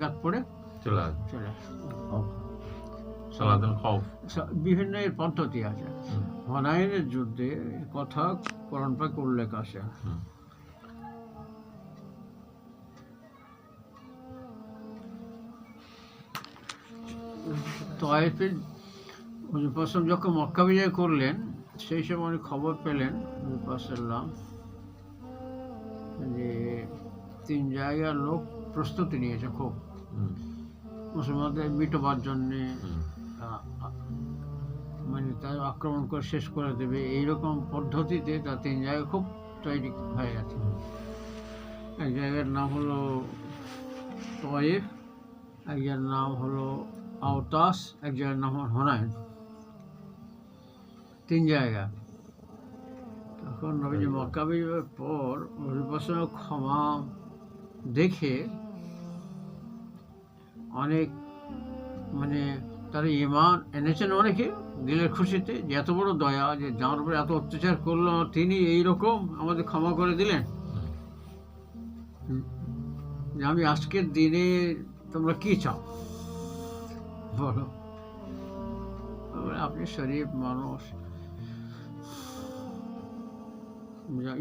সালাত পড়ে চলে আসবে। চলে আসে। সালাতুল খাউফ। বিভিন্ন এর পদ্ধতি আছে। হুনাইনের যুদ্ধে এ কথা কোরআন পাকে উল্লেখ আছে। তায়েফের হুজুর পাক যখন মক্কা বিজয় করলেন সেই সময় উনি খবর পেলেন হুজুর পাক সাল্লাম যে 3 জায়গার লোক প্রস্তুতি নিয়েছে খুব মুসলমানদের মিটবার জন্যে, মানে তারা আক্রমণ করে শেষ করে দেবে এইরকম পদ্ধতিতে তার 3 জায়গা খুব তৈরি হয়ে গেছে। এক জায়গার নাম হলো তায়েফ, এক জায়গার নাম হলো আওতাস, এক জায়গার নাম হলো হুনাইন। 3 জায়গা। তখন নবীজি মক্কা বিজয়ের পর হুজুর ক্ষমা দেখে অনেক, মানে তারা ঈমান এনেছেন অনেকে দিলের খুশিতে, যে এত বড় দয়া যে যার উপরে এত অত্যাচার করলো তিনি এইরকম আমাদের ক্ষমা করে দিলেন, যে আমি আজকের দিনে তোমরা কি চাও বলো। আপনি শরীফ মানুষ,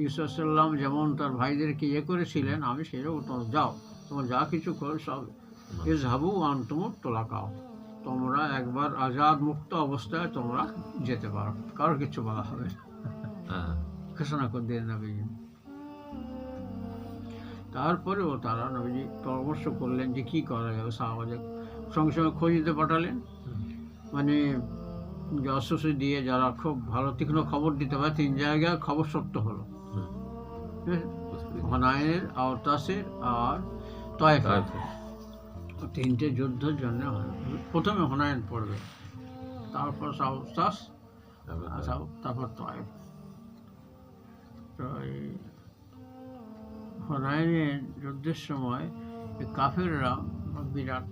ইউসুফ সাল্লাম যেমন তার ভাইদেরকে ইয়ে করেছিলেন, আমি সেরকম যাও তোমার যা কিছু করো সব ইজহাবু আনতুম তুলাকাও, তোমরা একবার আজাদ মুক্ত অবস্থায় তোমরা যেতে পারো, কারো কিছু বলা হবে না, ঘোষণা করে দিলেন নবীজি। তারপরেও তারা নবীজি পরামর্শ করলেন যে কি করা যাবে। সাহাবাদের সঙ্গে সঙ্গে খোঁজ দিতে পাঠালেন, মানে জাসুসি দিয়ে যারা খুব ভালো তীক্ষ্ণ খবর দিতে পারে। 3 জায়গায় খবর সত্য হলো, হুনাইনের, আওতাসের আর তায়েফের। 3টে যুদ্ধের জন্য প্রথমে হুনাইন পড়বে, তারপর আওতাস, তারপর তায়েফ। তো এই হুনাইনের যুদ্ধের সময় কাফেররা বিরাট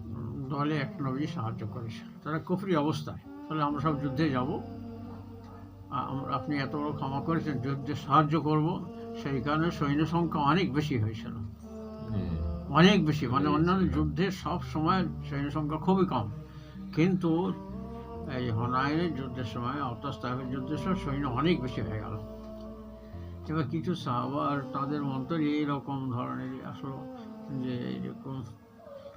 দলে এক নবী সাহায্য করেছে। তারা কুফরি অবস্থায়, তাহলে আমরা সব যুদ্ধে যাব, আপনি এত বড় ক্ষমা করেছেন, যুদ্ধে সাহায্য করব। সেই কারণে সৈন্য সংখ্যা অনেক বেশি হয়েছিল, অনেক বেশি, মানে অন্যান্য যুদ্ধের সব সময় সৈন্য সংখ্যা খুবই কম, কিন্তু এই হুনাইনের যুদ্ধের সময়, আওতাস তায়েফের যুদ্ধের সময় সৈন্য অনেক বেশি হয়ে গেল। এবার কিছু সাহাবা আর তাদের অন্তরে এইরকম ধরনের আসলো যে এইরকম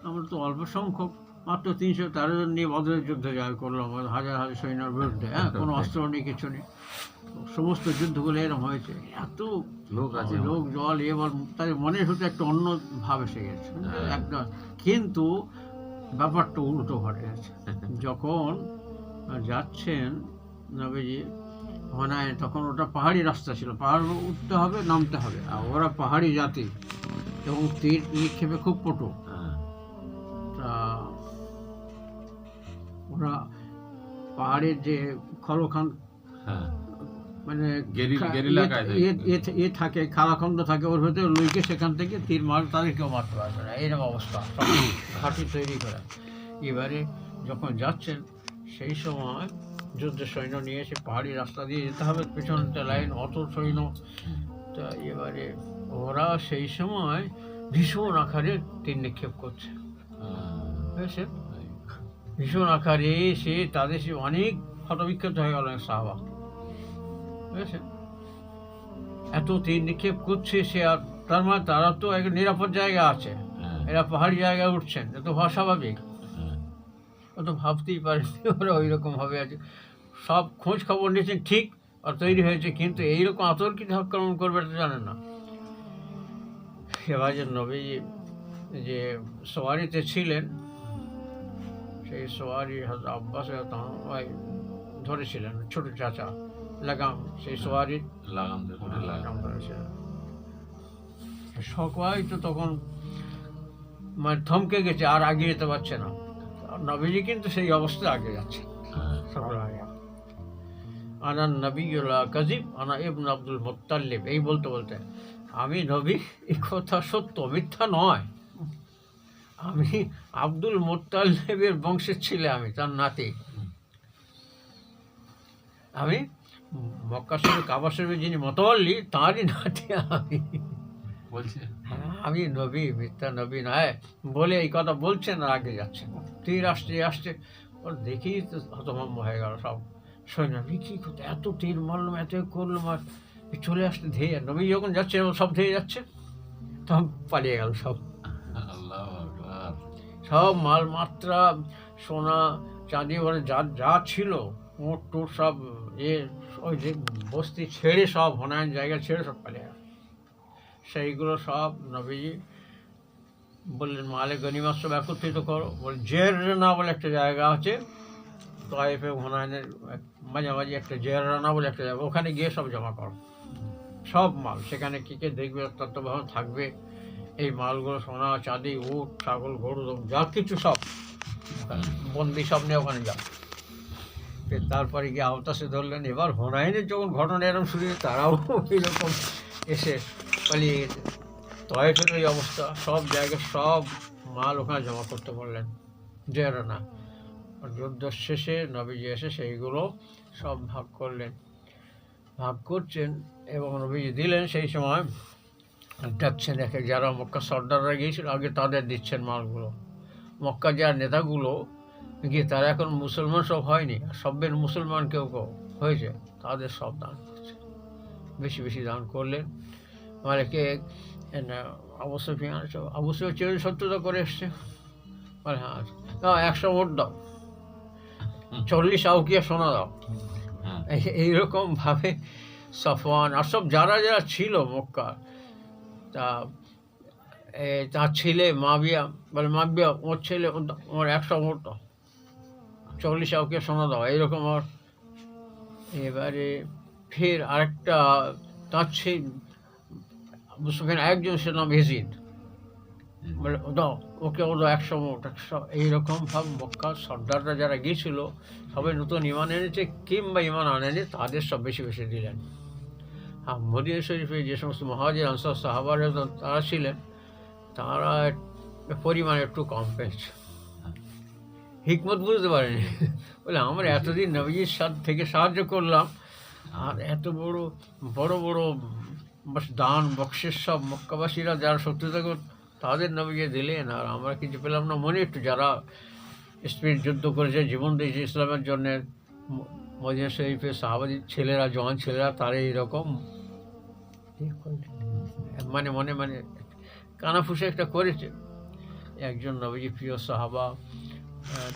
আমরা তো অল্প সংখ্যক, মাত্র 313 জন নিয়ে বদরের যুদ্ধে জয় করলাম হাজার হাজার সৈন্যের বিরুদ্ধে, কোনো অস্ত্র নেই, কিছু নেই। সমস্ত যুদ্ধগুলো এরকম হয়েছে, এত লোক আছে, লোক জল, এবার তাদের মনের হতে একটা অন্য ভাব এসে গেছে একদম। কিন্তু ব্যাপারটা উল্টো ঘটে গেছে। যখন যাচ্ছেন নবীজি হুনাইন, তখন ওটা পাহাড়ি রাস্তা ছিল, পাহাড় উঠতে হবে, নামতে হবে, আর ওরা পাহাড়ি জাতি এবং তীর নিক্ষেপে খুব পটু। তা ওরা পাহাড়ের যে খলখান, মানে এ থাকে, খালাখন্দ থাকে, ওর ভেতরে লুইকে সেখান থেকে তীর মার, তাদের কেউ মারতে পারবে না, এইরকম অবস্থা, ঘাঁটি তৈরি করা। এবারে যখন যাচ্ছেন সেই সময় যুদ্ধের সৈন্য নিয়ে এসে পাহাড়ি রাস্তা দিয়ে যেতে হবে, পেছনটা লাইন, অত সৈন্য। তা এবারে ওরা সেই সময় ভীষণ আকারে তীর নিক্ষেপ করছে, বুঝেছে, ভীষণ আকারে। সে তাদের সে অনেক ক্ষতবিক্ষত হয়ে গেল সাহাবা, বুঝেছেন, এত তীর নিক্ষেপ করছে সে। আর তার মানে তারা তো একটা নিরাপদ জায়গা আছে, এরা পাহাড়ি জায়গায় উঠছেন, এ তো অস্বাভাবিক, ও তো ভাবতেই পারেনি ওরা ওই রকম ভাবে আছে। সব খোঁজ খবর নিয়েছেন ঠিক, আর তৈরি হয়েছে, কিন্তু এইরকম আতর্কিত আক্রমণ করবে এটা জানেন না। এবার যে নবী যে সোয়ারিতে ছিলেন, সেই সোয়ারি হযরত আব্বাস ধরেছিলেন, ছোট চাচা লাগাম, সেই সোয়ারির লাগাম ধরেছিলেন। সবাই তো তখন মানে থমকে গেছে, আর আগে যেতে পারছে না। নবীজি কিন্তু সেই অবস্থায় আগে যাচ্ছে। আনা নবিয়ুল্লাহ কাযিব, আনা ইবনে আব্দুল মুত্তালিব, এই বলতে বলতে আমি নবী, এই কথা সত্য, মিথ্যা নয়, আমি আব্দুল মুত্তালিবের বংশের ছেলে, আমি তার নাতি, আমি মক্কা শরীফ, কাবা শরীফে যিনি মতওয়াল্লি তাঁরই নাতি আমি। বলছে আমি নবী, মিথ্যা নবী নয় বলে এই কথা বলছেন আর আগে যাচ্ছেন। তীর আসছে আসছে, ওর দেখেই তো হতভম্ব হয়ে গেল সব সৈন্য। কি করতে এত তীর মারলাম, এত করলাম, আর চলে আসতে ধেয়ে, নবী যখন যাচ্ছে সব ধেয়ে যাচ্ছে, তখন পালিয়ে গেল সব। আল্লাহু আকবার। সব মালমাত্রা, সোনা চাঁদি বলে যা যা ছিল, ওট টোট সব ওই যে বস্তি ছেড়ে, সব হোনায়ন জায়গা ছেড়ে সব পালিয়ে গেল। সেইগুলো সব নবীজি বললেন মালে গনিমত সব একত্রিত করো। বলে জেররানা বলে একটা জায়গা আছে তায়েফে, হোনায়নের মাঝামাঝি একটা জেররানা বলে একটা জায়গা, ওখানে গিয়ে সব জমা করো সব মাল। সেখানে কে কে দেখবে, তত্ত্বাবধান থাকবে, এই মালগুলো সোনা চাঁদি উট ছাগল গরু যা কিছু সব বন্দি সব নিয়ে ওখানে যাও। তারপরে গিয়ে আওতাসে ধরলেন। এবার হোনাইনের যখন ঘটনা এরকম শুরু, তারাও এরকম এসে পালিয়ে গেছে। তয়েফের ওই অবস্থা, সব জায়গায় সব মাল ওখানে জমা করতে বললেন জেররানা। যুদ্ধ শেষে নবীজি এসে সেইগুলো সব ভাগ করলেন, ভাগ করছেন এবং নবীজি দিলেন। সেই সময় ডাকছেন একে, যারা মক্কা সর্দাররা গিয়েছিল আগে তাদের দিচ্ছেন মালগুলো। মক্কা যার নেতাগুলো গিয়ে তারা এখন মুসলমান সব হয়নি, সবের মুসলমান কেউ কেউ হয়েছে, তাদের সব দান করছে, বেশি বেশি দান করলেন। আমাদেরকে অবশ্যই অবশ্যই সত্যতা করে এসছে, বলে হ্যাঁ 100 ওট দাও, 40 আউকিয়া সোনা দাও। এইরকমভাবে সফওয়ান আর সব যারা যারা ছিল মক্কা, তার ছেলে মাবিয়া বলে, মাবিয়া ওর ছেলে ওর 100 ওট দাও, 40 আউকিয়া সোনা দাও, এইরকম। আর এবারে ফের আরেকটা তার সেই সেখানে একজন, সে নাম এজিদ, বলে দাও ওকে, ও দাও 100 ওট 100। এইরকম ভাবে মক্কা সর্দাররা যারা গিয়েছিল, সবাই নতুন ইমান এনেছে কিংবা ইমান আনেনি, তাদের সব বেশি বেশি দিলেন। আর মদিনা শরীফে যে সমস্ত মুহাজির আনসার সাহাবারা তারা ছিলেন, তারা পরিমাণ একটু কম পেয়েছে। হিকমত বুঝতে পারেনি, বলে আমরা এতদিন নবীজির থেকে সাহায্য করলাম, আর এত বড় বড় বড় দান বক্সের সব মক্কাবাসীরা যারা শত্রুতা করত তাদের নবীজি দিলেন, আর আমরা কিছু পেলাম না। মনে একটু যারা স্পিরিট যুদ্ধ করেছে, জীবন দিয়েছে ইসলামের জন্যে, মদিনা শরীফের সাহাবাদি ছেলেরা, জওয়ান ছেলেরা, তারা এইরকম মানে মনে মানে কানাফুসে একটা করেছে। একজন নবীজি প্রিয় সাহাবা,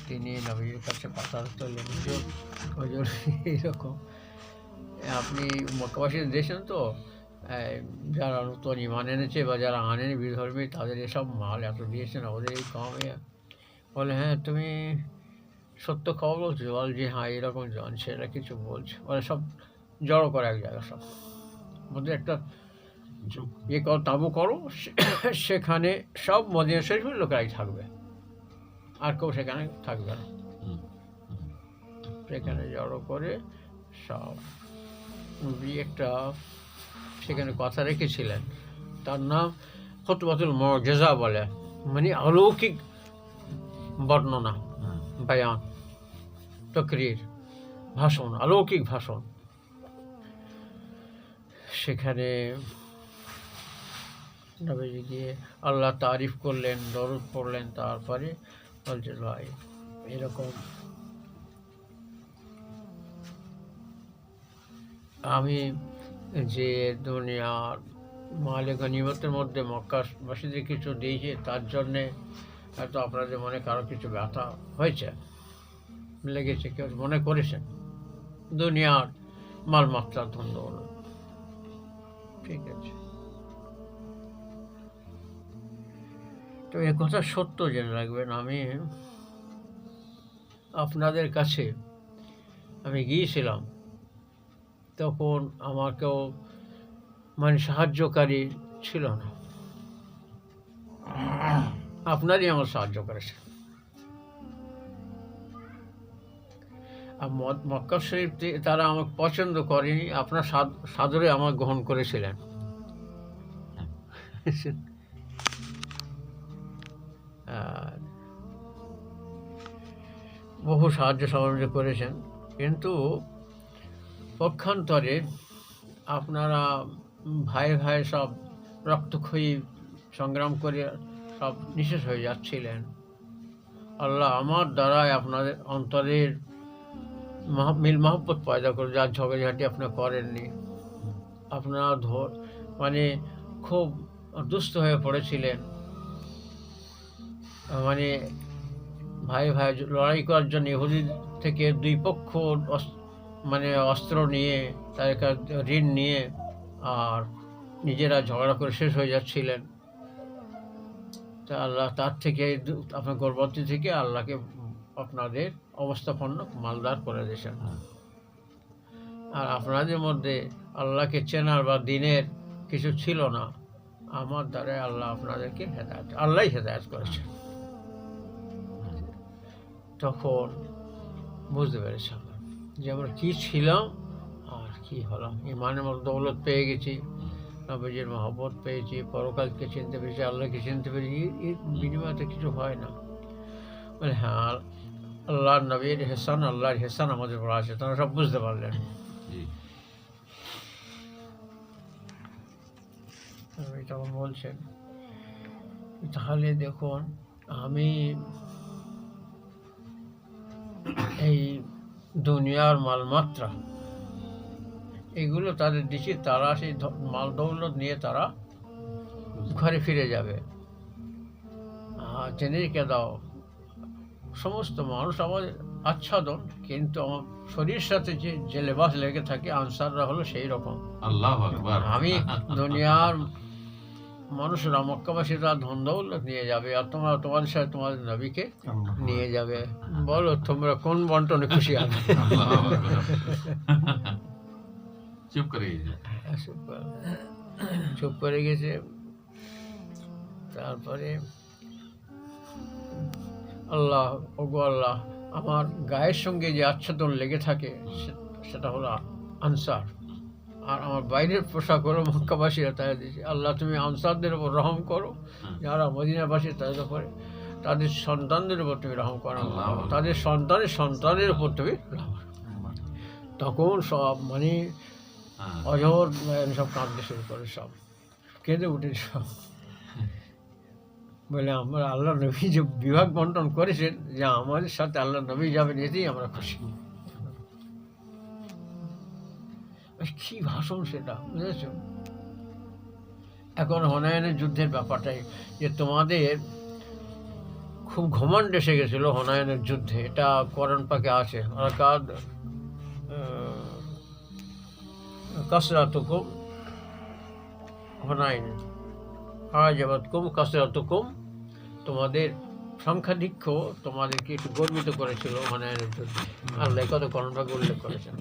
তিনি নবীজির কাছে কথা তুললেন, হুজুর এইরকম আপনি মক্কাবাসীদের দিয়েছেন তো, যারা নতুন ইমান এনেছে বা যারা আনেনি বিধর্মী, তাদের এসব মাল এত দিয়েছেন আমাদের এই কমে। বলে হ্যাঁ তুমি সত্য খবর বলছো? বল যে হ্যাঁ এরকম জন সেটা কিছু বলছে। বলে সব জড়ো করে এক জায়গা, সব মধ্যে একটা ইয়ে করো, তাঁবু করো, সেখানে সব মদিনা শরীফের লোকেরাই থাকবে, আর কেউ সেখানে থাকবে না। সেখানে জড়ো করে সব একটা সেখানে কথা রেখেছিলেন, তার নাম খুতবাতুল মুআজিজা বলে, মানে অলৌকিক বর্ণনা, বায়ান, তকরীর, ভাষণ, অলৌকিক ভাষণ। সেখানে নবীজি গিয়ে আল্লাহ তারিফ করলেন, দরুদ পড়লেন, তারপরে বলছে ভাই এরকম আমি যে দুনিয়ার মালে গনিমতের মধ্যে মক্কাবাসীদের কিছু দিয়েছি, তার জন্যে হয়তো আপনাদের মনে কারো কিছু ব্যথা হয়েছে, লেগেছে, কেউ মনে করেছেন দুনিয়ার মালমাত্রার ধন্য হলো, ঠিক আছে। তো এ কথা সত্য জেনে রাখবেন, আমি আপনাদের কাছে আমি গিয়েছিলাম, তখন আমার কেউ মানে সাহায্যকারী ছিল না, আপনারই আমার সাহায্য করেছে। আর মক্কা শরীফ তারা আমাকে পছন্দ করেনি, আপনার সাদরে আমার গ্রহণ করেছিলেন। আর বহু সাহায্য সহযোগিতা করেছেন, কিন্তু পক্ষান্তরে আপনারা ভাই ভাই সব রক্তক্ষয়ী সংগ্রাম করে সব নিঃশেষ হয়ে যাচ্ছিলেন। আল্লাহ আমার দ্বারায় আপনাদের অন্তরের মিল মহব্বত পয়দা করে, যার ঝগড়াঝাটি আপনি করেননি। আপনারা মানে খুব দুস্থ হয়ে পড়েছিলেন, মানে ভাই ভাই লড়াই করার জন্য ইহুদি থেকে দুই পক্ষ মানে অস্ত্র নিয়ে, তাদের কাছে ঋণ নিয়ে, আর নিজেরা ঝগড়া করে শেষ হয়ে যাচ্ছিলেন। তা আল্লাহ তার থেকে আপনার গর্ভবতী থেকে আল্লাহকে আপনাদের অবস্থাপন্ন মালদার করে দিয়েছেন। আর আপনাদের মধ্যে আল্লাহকে চেনার বা দিনের কিছু ছিল না, আমার দ্বারা আল্লাহ আপনাদেরকে আল্লাহই হেদায়েত করেছেন। তখন বুঝতে পেরেছিলাম যে আমরা কী ছিলাম আর কি হলাম। ইমানের মতো দৌলত পেয়ে গেছি, নবীজির মহব্বত পেয়েছি, পরকালকে চিনতে পেরেছি, আল্লাহকে চিনতে পেরেছি, এর বিনিময়ে কিছু হয় না। বলে হ্যাঁ, আল্লাহর নবীর হেসান, আল্লাহর হেসান আমাদের উপর আছে। তারা সব বুঝতে পারলেন। তখন বলছেন, তাহলে দেখুন আমি এই দুনিয়ার মালমাত্রা এগুলো তাদের দিচ্ছি, তারা সেই মাল দৌলত নিয়ে তারা ঘরে ফিরে যাবে। আর জেনে রেখে দাও, সমস্ত মানুষ আমাদের আচ্ছাদন, কিন্তু আমার শরীরের সাথে যে লেবাস লেগে থাকে আনসাররা হলো সেই রকম। আল্লাহু আকবার। আমি দুনিয়ার মানুষরা মক্কাবাসীরা ধন দৌলত নিয়ে যাবে, আর তোমরা তোমাদের সাথে তোমাদের নবীকে নিয়ে যাবে। বলো তোমরা কোন বন্টনে খুশি হবে? চুপ করে গেছে। তারপরে আল্লাহ, ওগো আল্লাহ, আমার গায়ের সঙ্গে যে আচ্ছাদন লেগে থাকে সেটা হলো আনসার, আর আমার বাইরের পোশাক হলো মক্কাবাসীরা তাই দিয়েছে। আল্লাহ তুমি আনসারদের উপর রহম করো, যারা মদিনাবাসী তাদের উপরে, তাদের সন্তানদের উপর তুমি রহম করো, তাদের সন্তানের সন্তানের উপর তুমি রহম। তখন সব মানে অজর সব কাঁদতে শুরু করে, সব কেঁদে উঠে সব বলে আমরা আল্লাহ নবী যে বিভাগ বন্টন করেছেন যে আমাদের সাথে আল্লাহ নবী যাবেন, এতেই আমরা খুশি। কি ভাষণ সেটা, বুঝেছ? এখন হুনায়নের যুদ্ধের ব্যাপারটাই যে তোমাদের খুব ঘমণ্ড এসে গেছিল হুনায়নের যুদ্ধে, এটা কোরআন পাকে আছে। আলাকাদ কাসরাতুকুম হুনাইন আ'জাবাতকুম কাসরাতুকুম, তোমাদের সংখ্যাধিক্য তোমাদেরকে একটু গর্বিত করেছিল হুনায়নের যুদ্ধে। আল্লাহ কত কোরআন পাকে উল্লেখ করেছেন।